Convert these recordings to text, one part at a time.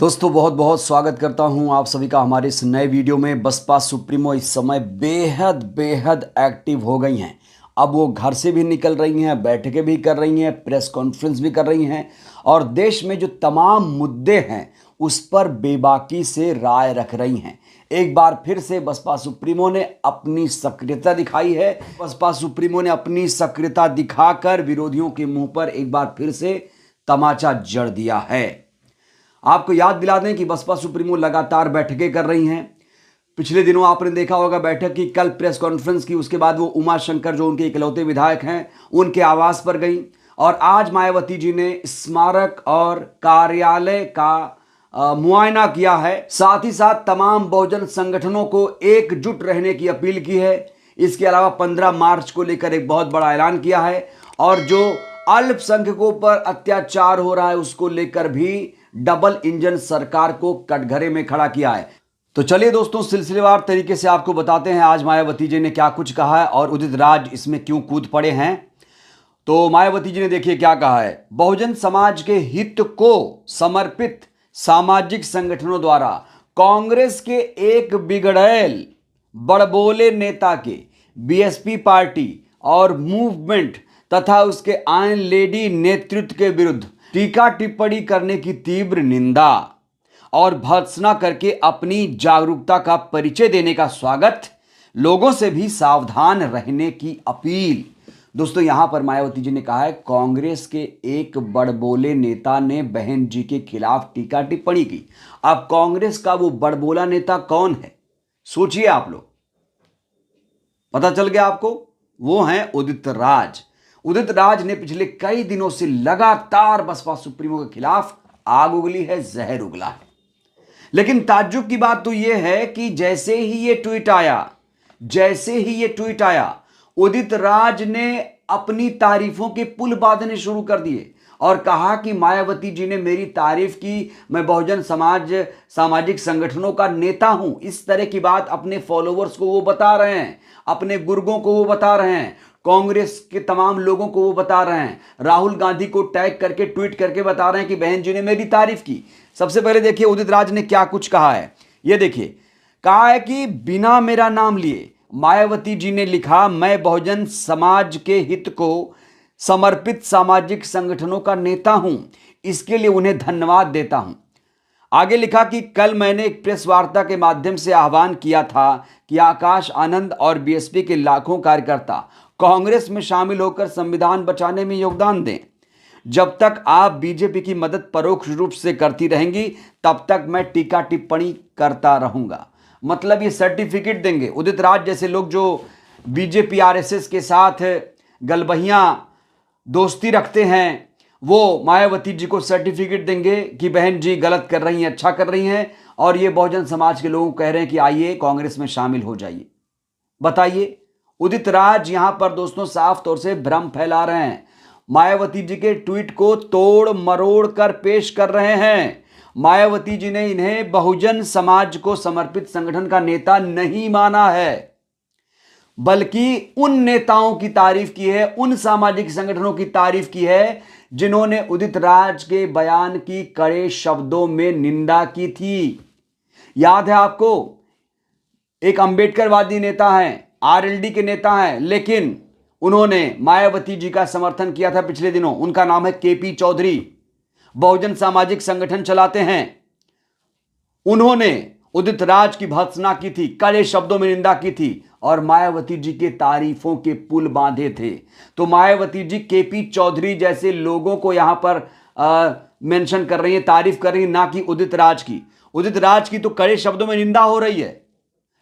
दोस्तों बहुत बहुत स्वागत करता हूं आप सभी का हमारे इस नए वीडियो में। बसपा सुप्रीमो इस समय बेहद बेहद एक्टिव हो गई हैं। अब वो घर से भी निकल रही हैं, बैठकें भी कर रही हैं, प्रेस कॉन्फ्रेंस भी कर रही हैं और देश में जो तमाम मुद्दे हैं उस पर बेबाकी से राय रख रही हैं। एक बार फिर से बसपा सुप्रीमो ने अपनी सक्रियता दिखाई है। बसपा सुप्रीमो ने अपनी सक्रियता दिखाकर विरोधियों के मुंह पर एक बार फिर से तमाचा जड़ दिया है। आपको याद दिला दें कि बसपा सुप्रीमो लगातार बैठकें कर रही हैं। पिछले दिनों आपने देखा होगा बैठक की, कल प्रेस कॉन्फ्रेंस की, उसके बाद वो उमा शंकर जो उनके इकलौते विधायक हैं उनके आवास पर गई और आज मायावती जी ने स्मारक और कार्यालय का मुआयना किया है। साथ ही साथ तमाम बहुजन संगठनों को एकजुट रहने की अपील की है। इसके अलावा 15 मार्च को लेकर एक बहुत बड़ा ऐलान किया है और जो अल्पसंख्यकों पर अत्याचार हो रहा है उसको लेकर भी डबल इंजन सरकार को कटघरे में खड़ा किया है। तो चलिए दोस्तों, सिलसिलेवार तरीके से आपको बताते हैं आज मायावती जी ने क्या कुछ कहा है और उदित राज इसमें क्यों कूद पड़े हैं। तो मायावती जी ने देखिए क्या कहा है। बहुजन समाज के हित को समर्पित सामाजिक संगठनों द्वारा कांग्रेस के एक बिगड़ैल बड़बोले नेता के बीएसपी पार्टी और मूवमेंट तथा उसके आयरन लेडी नेतृत्व के विरुद्ध टीका टिप्पणी करने की तीव्र निंदा और भर्त्सना करके अपनी जागरूकता का परिचय देने का स्वागत, लोगों से भी सावधान रहने की अपील। दोस्तों यहां पर मायावती जी ने कहा है कांग्रेस के एक बड़बोले नेता ने बहन जी के खिलाफ टीका टिप्पणी की। अब कांग्रेस का वो बड़बोला नेता कौन है सोचिए आप लोग, पता चल गया आपको, वो हैं उदित राज। उदित राज ने पिछले कई दिनों से लगातार बसपा सुप्रीमो के खिलाफ आग उगली है, जहर उगला है। लेकिन ताज्जुब की बात तो यह है कि जैसे ही ये ट्वीट आया उदित राज ने अपनी तारीफों के पुल बांधने शुरू कर दिए और कहा कि मायावती जी ने मेरी तारीफ की, मैं बहुजन सामाजिक संगठनों का नेता हूं। इस तरह की बात अपने फॉलोवर्स को वो बता रहे हैं, अपने गुर्गों को वो बता रहे हैं, कांग्रेस के तमाम लोगों को वो बता रहे हैं, राहुल गांधी को टैग करके ट्वीट करके बता रहे हैं कि बहन जी ने मेरी तारीफ की। सबसे पहले देखिए उदित राज ने क्या कुछ कहा है। ये देखिए, कहा है कि बिना मेरा नाम लिए मायावती जी ने लिखा, मैं बहुजन समाज के हित को समर्पित सामाजिक संगठनों का नेता हूं, इसके लिए उन्हें धन्यवाद देता हूं। आगे लिखा कि कल मैंने एक प्रेस वार्ता के माध्यम से आह्वान किया था कि आकाश आनंद और बीएसपी के लाखों कार्यकर्ता कांग्रेस में शामिल होकर संविधान बचाने में योगदान दें। जब तक आप बीजेपी की मदद परोक्ष रूप से करती रहेंगी तब तक मैं टीका टिप्पणी करता रहूंगा। मतलब ये सर्टिफिकेट देंगे। उदित राज जैसे लोग जो बीजेपी आरएसएस के साथ गलबहियां दोस्ती रखते हैं वो मायावती जी को सर्टिफिकेट देंगे कि बहन जी गलत कर रही हैं, अच्छा कर रही हैं, और ये बहुजन समाज के लोग कह रहे हैं कि आइए कांग्रेस में शामिल हो जाइए। बताइए, उदित राज यहां पर दोस्तों साफ तौर से भ्रम फैला रहे हैं, मायावती जी के ट्वीट को तोड़ मरोड़ कर पेश कर रहे हैं। मायावती जी ने इन्हें बहुजन समाज को समर्पित संगठन का नेता नहीं माना है, बल्कि उन नेताओं की तारीफ की है, उन सामाजिक संगठनों की तारीफ की है जिन्होंने उदित राज के बयान की कड़े शब्दों में निंदा की थी। याद है आपको, एक अंबेडकरवादी नेता हैं, आरएलडी के नेता हैं, लेकिन उन्होंने मायावती जी का समर्थन किया था पिछले दिनों। उनका नाम है केपी चौधरी, बहुजन सामाजिक संगठन चलाते हैं। उन्होंने उदित राज की भर्त्सना की थी, कड़े शब्दों में निंदा की थी और मायावती जी के तारीफों के पुल बांधे थे। तो मायावती जी केपी चौधरी जैसे लोगों को यहां पर मेंशन कर रही है, तारीफ कर रही है, ना कि उदित राज की। उदित राज की तो कड़े शब्दों में निंदा हो रही है,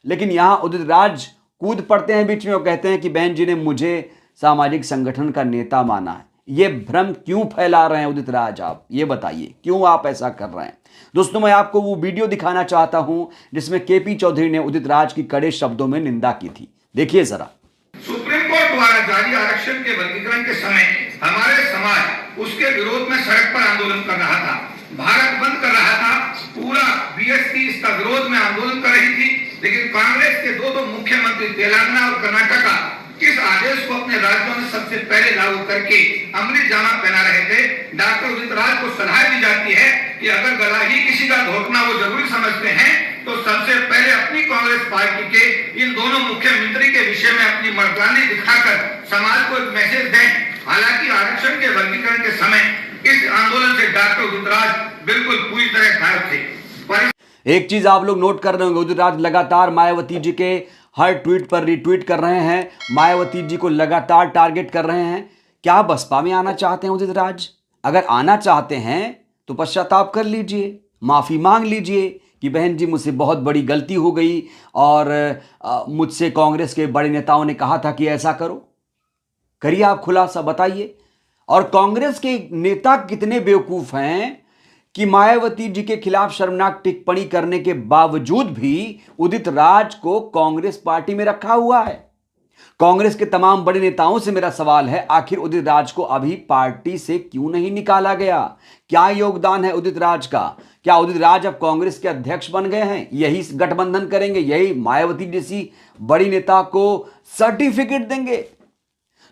लेकिन यहां उदित राज कूद पड़ते हैं बीच में और कहते हैं कि बहन जी ने मुझे सामाजिक संगठन का नेता माना है। ये भ्रम क्यों फैला रहे हैं उदित राज, आप ये बताइए, क्यों आप ऐसा कर रहे हैं। दोस्तों मैं आपको वो वीडियो दिखाना चाहता हूं जिसमें केपी चौधरी ने उदित राज की कड़े शब्दों में निंदा की थी। देखिए जरा। सुप्रीम कोर्ट द्वारा जारी आरक्षण के वर्गीकरण के समय हमारे समाज उसके विरोध में सड़क पर आंदोलन कर रहा था, भारत बंद कर रहा था, पूरा बीएसपी इसका विरोध में आंदोलन कर रही थी। लेकिन कांग्रेस के दो मुख्यमंत्री तेलंगाना और कर्नाटक किस आदेश को अपने राज्यों में सबसे पहले लागू करके अमली जामा पहना रहे थे। डॉक्टर उदित राज को सलाह दी जाती है कि अगर गला ही किसी का घोटना वो जरूरी समझते हैं तो सबसे पहले अपनी कांग्रेस पार्टी के इन दोनों मुख्यमंत्री के विषय में अपनी मर्दानी दिखाकर समाज को एक मैसेज दें। हालांकि आरक्षण के वर्गीकरण के समय इस आंदोलन से डॉक्टर उदित राज बिल्कुल पूरी तरह गायब थे। एक चीज आप लोग नोट कर रहे होंगे, उदित राज लगातार मायावती जी के हर ट्वीट पर रिट्वीट कर रहे हैं, मायावती जी को लगातार टारगेट कर रहे हैं। क्या बसपा में आना चाहते हैं उदित राज? अगर आना चाहते हैं तो पश्चाताप कर लीजिए, माफी मांग लीजिए कि बहन जी मुझसे बहुत बड़ी गलती हो गई और मुझसे कांग्रेस के बड़े नेताओं ने कहा था कि ऐसा करो। करिए आप खुलासा, बताइए। और कांग्रेस के नेता कितने बेवकूफ हैं कि मायावती जी के खिलाफ शर्मनाक टिप्पणी करने के बावजूद भी उदित राज को कांग्रेस पार्टी में रखा हुआ है। कांग्रेस के तमाम बड़े नेताओं से मेरा सवाल है, आखिर उदित राज को अभी पार्टी से क्यों नहीं निकाला गया? क्या योगदान है उदित राज का? क्या उदित राज अब कांग्रेस के अध्यक्ष बन गए हैं? यही गठबंधन करेंगे? यही मायावती जैसी बड़ी नेता को सर्टिफिकेट देंगे?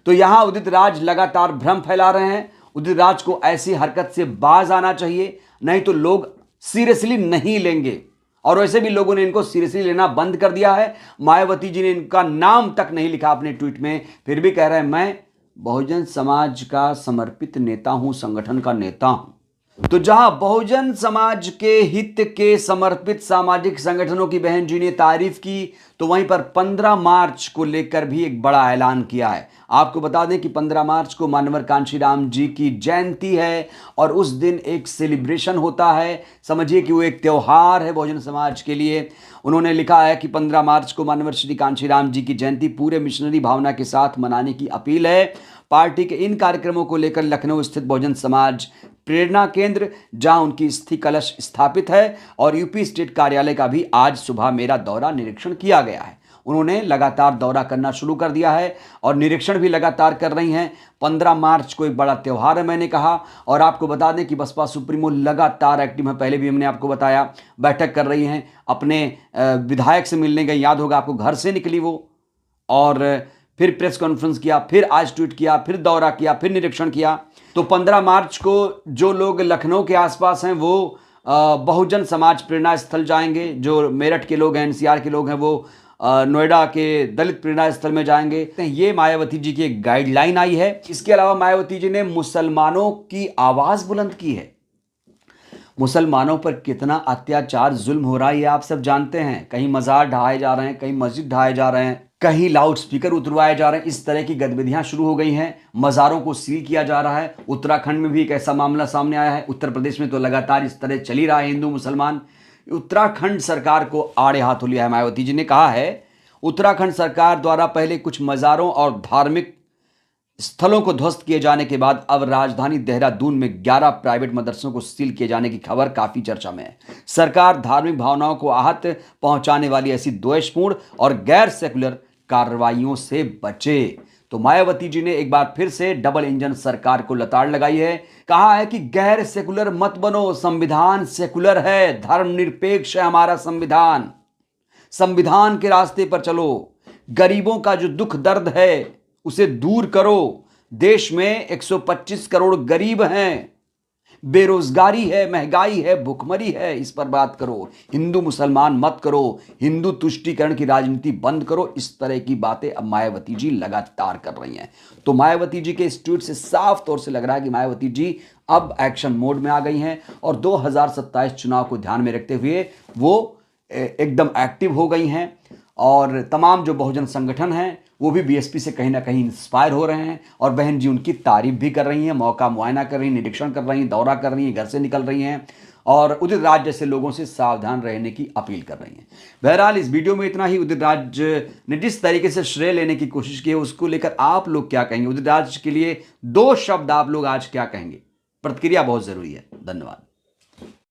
तो यहां उदित राज लगातार भ्रम फैला रहे हैं। उदित राज को ऐसी हरकत से बाज आना चाहिए, नहीं तो लोग सीरियसली नहीं लेंगे। और वैसे भी लोगों ने इनको सीरियसली लेना बंद कर दिया है। मायावती जी ने इनका नाम तक नहीं लिखा अपने ट्वीट में, फिर भी कह रहे हैं मैं बहुजन समाज का समर्पित नेता हूं, संगठन का नेता हूं। तो जहां बहुजन समाज के हित के समर्पित सामाजिक संगठनों की बहन जी ने तारीफ की, तो वहीं पर 15 मार्च को लेकर भी एक बड़ा ऐलान किया है। आपको बता दें कि 15 मार्च को मानवर कांशीराम जी की जयंती है और उस दिन एक सेलिब्रेशन होता है। समझिए कि वो एक त्यौहार है बहुजन समाज के लिए। उन्होंने लिखा है कि 15 मार्च को मानवर श्री कांशीराम जी की जयंती पूरे मिशनरी भावना के साथ मनाने की अपील है। पार्टी के इन कार्यक्रमों को लेकर लखनऊ स्थित बहुजन समाज प्रेरणा केंद्र, जहां उनकी अस्थि कलश स्थापित है, और यूपी स्टेट कार्यालय का भी आज सुबह मेरा दौरा निरीक्षण किया गया है। उन्होंने लगातार दौरा करना शुरू कर दिया है और निरीक्षण भी लगातार कर रही हैं। 15 मार्च को एक बड़ा त्यौहार है, मैंने कहा। और आपको बता दें कि बसपा सुप्रीमो लगातार एक्टिव है। पहले भी हमने आपको बताया, बैठक कर रही हैं, अपने विधायक से मिलने गई, याद होगा आपको, घर से निकली वो, और फिर प्रेस कॉन्फ्रेंस किया, फिर आज ट्वीट किया, फिर दौरा किया, फिर निरीक्षण किया। तो 15 मार्च को जो लोग लखनऊ के आसपास हैं वो बहुजन समाज प्रेरणा स्थल जाएंगे। जो मेरठ के लोग हैं, एनसीआर के लोग हैं, वो नोएडा के दलित प्रेरणा स्थल में जाएंगे। ये मायावती जी की एक गाइडलाइन आई है। इसके अलावा मायावती जी ने मुसलमानों की आवाज बुलंद की है। मुसलमानों पर कितना अत्याचार, जुल्म हो रहा है ये आप सब जानते हैं। कहीं मजार ढहाए जा रहे हैं, कहीं मस्जिद ढहाए जा रहे हैं, कहीं लाउड स्पीकर उतरवाए जा रहे हैं। इस तरह की गतिविधियां शुरू हो गई हैं। मज़ारों को सील किया जा रहा है। उत्तराखंड में भी एक ऐसा मामला सामने आया है। उत्तर प्रदेश में तो लगातार इस तरह चल ही रहा है हिंदू मुसलमान। उत्तराखंड सरकार को आड़े हाथों लिया है। मायावती जी ने कहा है उत्तराखंड सरकार द्वारा पहले कुछ मज़ारों और धार्मिक स्थलों को ध्वस्त किए जाने के बाद अब राजधानी देहरादून में 11 प्राइवेट मदरसों को सील किए जाने की खबर काफी चर्चा में है। सरकार धार्मिक भावनाओं को आहत पहुंचाने वाली ऐसी द्वेषपूर्ण और गैर सेकुलर कार्रवाइयों से बचे। तो मायावती जी ने एक बार फिर से डबल इंजन सरकार को लताड़ लगाई है। कहा है कि गैर सेकुलर मत बनो, संविधान सेकुलर है, धर्मनिरपेक्ष है हमारा संविधान। संविधान के रास्ते पर चलो। गरीबों का जो दुख दर्द है उसे दूर करो। देश में 125 करोड़ गरीब हैं, बेरोजगारी है, महंगाई है, भुखमरी है, इस पर बात करो। हिंदू मुसलमान मत करो, हिंदू तुष्टीकरण की राजनीति बंद करो। इस तरह की बातें अब मायावती जी लगातार कर रही हैं। तो मायावती जी के इस ट्वीट से साफ तौर से लग रहा है कि मायावती जी अब एक्शन मोड में आ गई हैं और 2027 चुनाव को ध्यान में रखते हुए वो एकदम एक्टिव हो गई हैं। और तमाम जो बहुजन संगठन हैं वो भी बीएसपी से कहीं ना कहीं इंस्पायर हो रहे हैं और बहन जी उनकी तारीफ भी कर रही हैं, मौका मुआयना कर रही हैं, निरीक्षण कर रही हैं, दौरा कर रही हैं, घर से निकल रही हैं और उदित राज जैसे लोगों से सावधान रहने की अपील कर रही हैं। बहरहाल इस वीडियो में इतना ही। उदित राज ने जिस तरीके से श्रेय लेने की कोशिश की है उसको लेकर आप लोग क्या कहेंगे? उदित राज के लिए 2 शब्द आप लोग आज क्या कहेंगे? प्रतिक्रिया बहुत जरूरी है। धन्यवाद।